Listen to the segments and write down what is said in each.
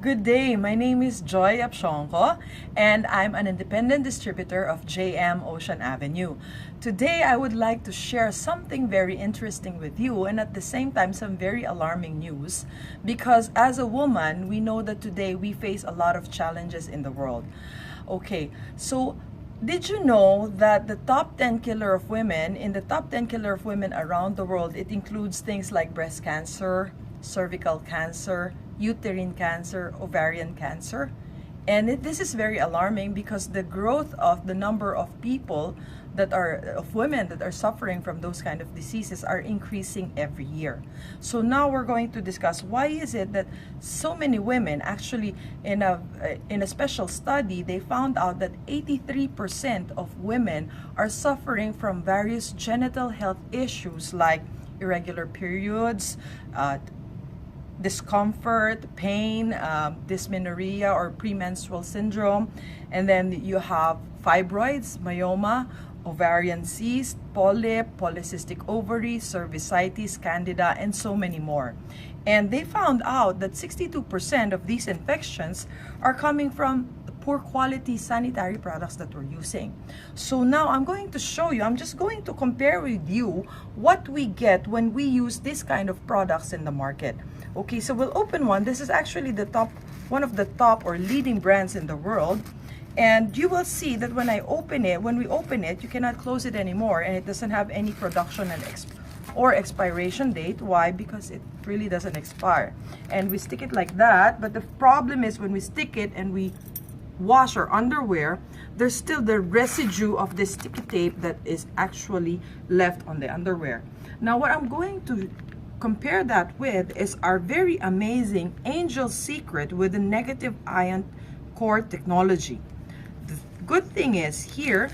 Good day, my name is Joy Apshonko and I'm an independent distributor of JM Ocean Avenue. Today I would like to share something very interesting with you and at the same time some very alarming news, because as a woman we know that today we face a lot of challenges in the world. Okay, so did you know that the top 10 killer of women, in the top 10 killer of women around the world, it includes things like breast cancer, cervical cancer, uterine cancer, ovarian cancer? And this is very alarming because the growth of the number of people of women that are suffering from those kind of diseases are increasing every year. So now we're going to discuss why is it that so many women, actually in a special study, they found out that 83% of women are suffering from various genital health issues like irregular periods, discomfort, pain, dysmenorrhea or premenstrual syndrome, and then you have fibroids, myoma, ovarian cyst, polyp, polycystic ovary, cervicitis, candida, and so many more. And they found out that 62% of these infections are coming from the poor quality sanitary products that we're using. So now I'm going to show you, I'm just going to compare with you what we get when we use this kind of products in the market. Okay, so we'll open one. This is actually one of the top or leading brands in the world. And you will see that when we open it, you cannot close it anymore, and it doesn't have any production or expiration date. Why? Because it really doesn't expire. And we stick it like that, but the problem is when we stick it and we wash our underwear, there's still the residue of the sticky tape that is actually left on the underwear. Now what I'm going to compare that with is our very amazing Angel Secret with the negative ion core technology. The good thing is here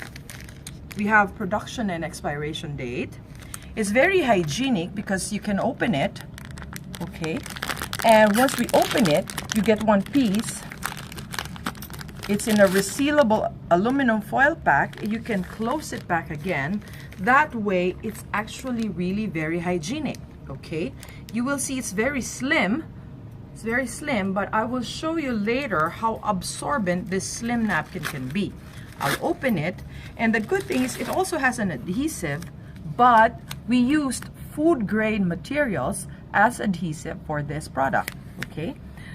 we have production and expiration date. It's very hygienic because you can open it, okay, and once we open it you get one piece. It's in a resealable aluminum foil pack. You can close it back again. That way it's actually really very hygienic. Okay, you will see it's very slim. It's very slim, but I will show you later how absorbent this slim napkin can be. I'll open it, and the good thing is it also has an adhesive, but we used food grade materials as adhesive for this product. Okay,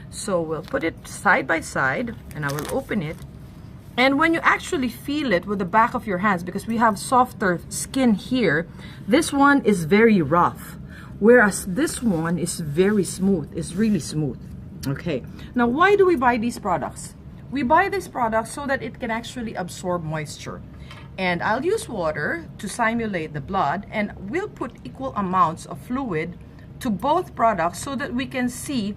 so we'll put it side by side and I will open it. And when you actually feel it with the back of your hands, because we have softer skin here, this one is very rough, whereas this one is very smooth. It's really smooth. Okay, now why do we buy these products? We buy these products so that it can actually absorb moisture. And I'll use water to simulate the blood, and we'll put equal amounts of fluid to both products so that we can see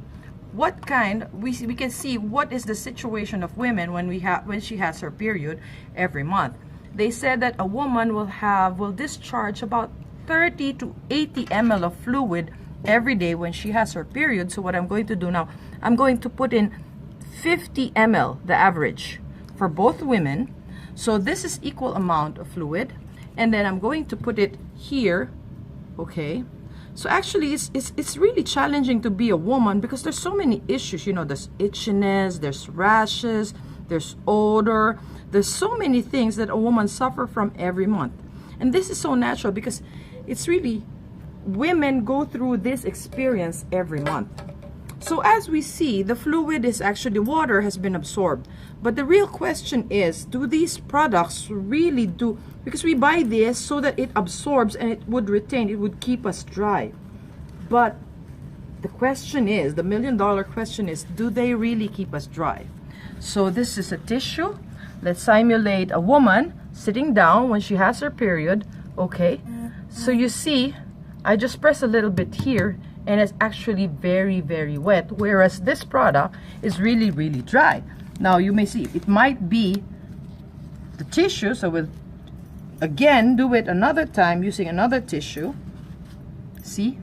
what kind we can see what is the situation of women when she has her period every month. They said that a woman will discharge about 30 to 80 ml of fluid every day when she has her period. So what I'm going to do now, I'm going to put in 50 ml, the average for both women. So this is equal amount of fluid, and then I'm going to put it here. Okay, so actually it's really challenging to be a woman because there's so many issues. You know, there's itchiness, there's rashes, there's odor, there's so many things that a woman suffers from every month. And this is so natural because it's really, women go through this experience every month. So as we see, the fluid is actually, water has been absorbed. But the real question is, do these products really do, because we buy this so that it absorbs and it would retain, it would keep us dry. But the question is, the million-dollar question is, do they really keep us dry? So this is a tissue. Let's simulate a woman sitting down when she has her period. Okay, so you see, I just press a little bit here and it's actually very, very wet, whereas this product is really, really dry. Now you may see it might be the tissue, so we'll again do it another time using another tissue. See,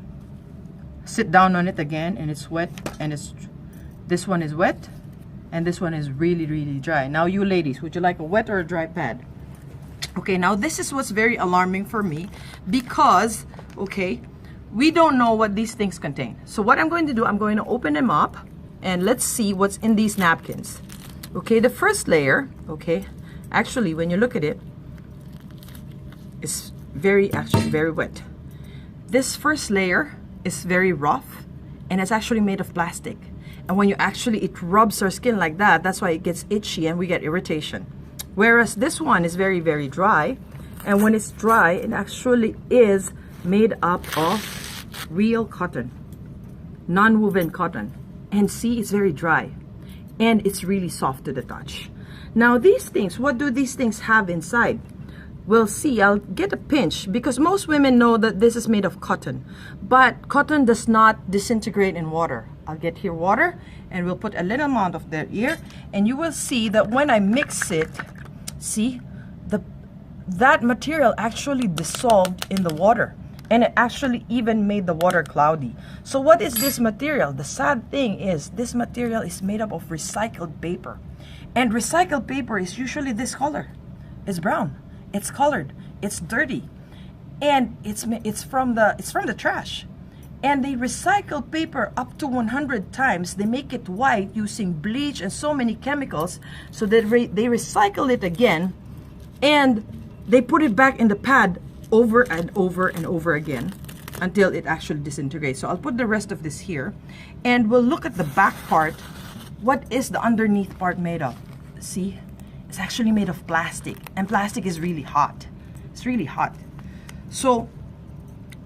sit down on it again and it's wet, and this one is wet and this one is really, really dry. Now you ladies, would you like a wet or a dry pad? Okay, now this is what's very alarming for me because, okay, we don't know what these things contain. So what I'm going to do, I'm going to open them up and let's see what's in these napkins. Okay, the first layer, okay, actually when you look at it, it's actually very wet. This first layer is very rough, and it's actually made of plastic. And when it rubs our skin like that, that's why it gets itchy and we get irritation. Whereas this one is very, very dry. And when it's dry, it actually is made up of real cotton, non-woven cotton. And see, it's very dry. And it's really soft to the touch. Now these things, what do these things have inside? We'll see. I'll get a pinch because most women know that this is made of cotton, but cotton does not disintegrate in water. I'll get here water and we'll put a little amount of that here, and you will see that when I mix it, see, that material actually dissolved in the water, and it actually even made the water cloudy. So what is this material? The sad thing is this material is made up of recycled paper, and recycled paper is usually this color. It's brown. It's colored, it's dirty, and it's from the trash. And they recycle paper up to 100 times. They make it white using bleach and so many chemicals, so that they recycle it again, and they put it back in the pad over and over and over again until it actually disintegrates. So I'll put the rest of this here, and we'll look at the back part. What is the underneath part made of? See? It's actually made of plastic, and plastic is really hot. It's really hot. So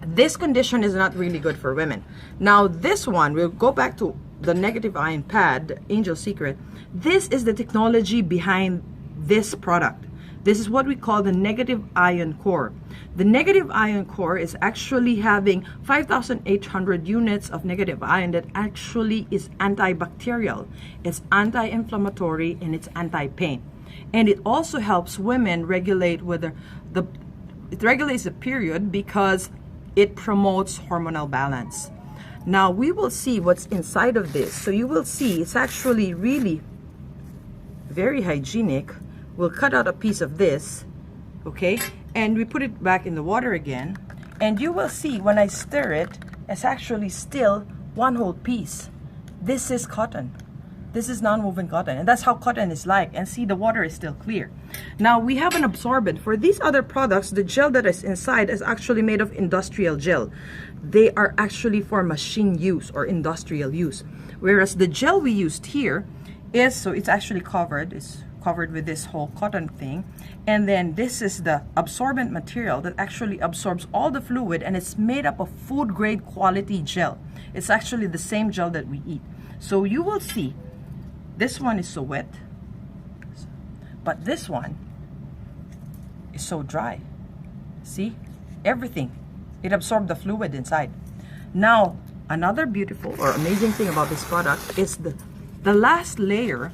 this condition is not really good for women. Now this one, we'll go back to the negative ion pad, Angel Secret. This is the technology behind this product. This is what we call the negative ion core. The negative ion core is actually having 5,800 units of negative ion that actually is antibacterial. It's anti-inflammatory, and it's anti-pain. And it also helps women regulate whether it regulates the period because it promotes hormonal balance. Now we will see what's inside of this. So you will see it's actually really very hygienic. We'll cut out a piece of this, okay, and we put it back in the water again, and you will see when I stir it, it's actually still one whole piece. This is cotton. This is non-woven cotton, and that's how cotton is like. And see, the water is still clear. Now we have an absorbent. For these other products, the gel that is inside is actually made of industrial gel. They are actually for machine use or industrial use. Whereas the gel we used here is, so it's actually covered. It's covered with this whole cotton thing. And then this is the absorbent material that actually absorbs all the fluid, and it's made up of food grade quality gel. It's actually the same gel that we eat. So you will see, this one is so wet, but this one is so dry. See? Everything. It absorbed the fluid inside. Now, another beautiful or amazing thing about this product is the last layer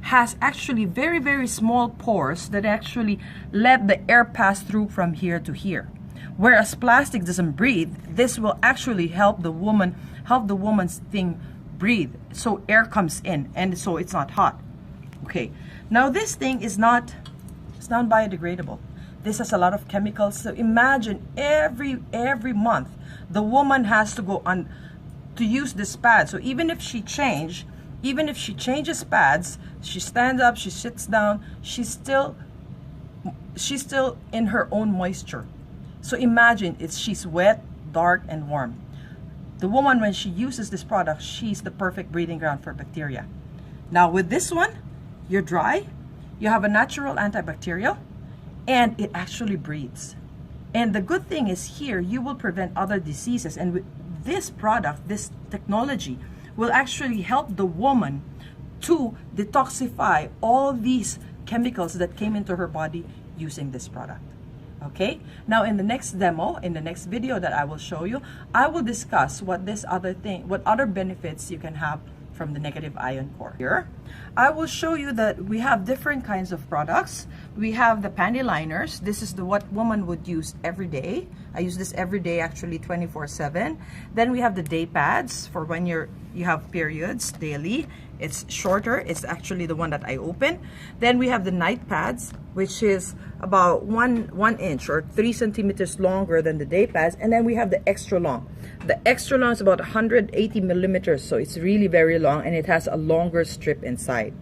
has actually very, very small pores that actually let the air pass through from here to here. Whereas plastic doesn't breathe, this will actually help the woman's thing breathe, so air comes in, and so it's not hot. Okay, now this thing is it's non-biodegradable. This has a lot of chemicals. So imagine every month the woman has to go on to use this pad. So even if she changes pads, she stands up, she sits down, she's still in her own moisture. So imagine she's wet, dark, and warm. The woman, when she uses this product, she's the perfect breeding ground for bacteria. Now with this one, you're dry, you have a natural antibacterial, and it actually breathes. And the good thing is here, you will prevent other diseases. And with this product, this technology will actually help the woman to detoxify all these chemicals that came into her body using this product. Okay, now in the next demo, in the next video that I will show you, I will discuss what other benefits you can have from the negative ion core. Here, I will show you that we have different kinds of products. We have the panty liners. This is what woman would use every day. I use this every day, actually 24/7. Then we have the day pads for when you're you have periods daily. It's shorter. It's actually the one that I open. Then we have the night pads, which is about one inch or 3 centimeters longer than the day pads. And then we have the extra long. The extra long is about 180 millimeters, so it's really very long, and it has a longer strip inside.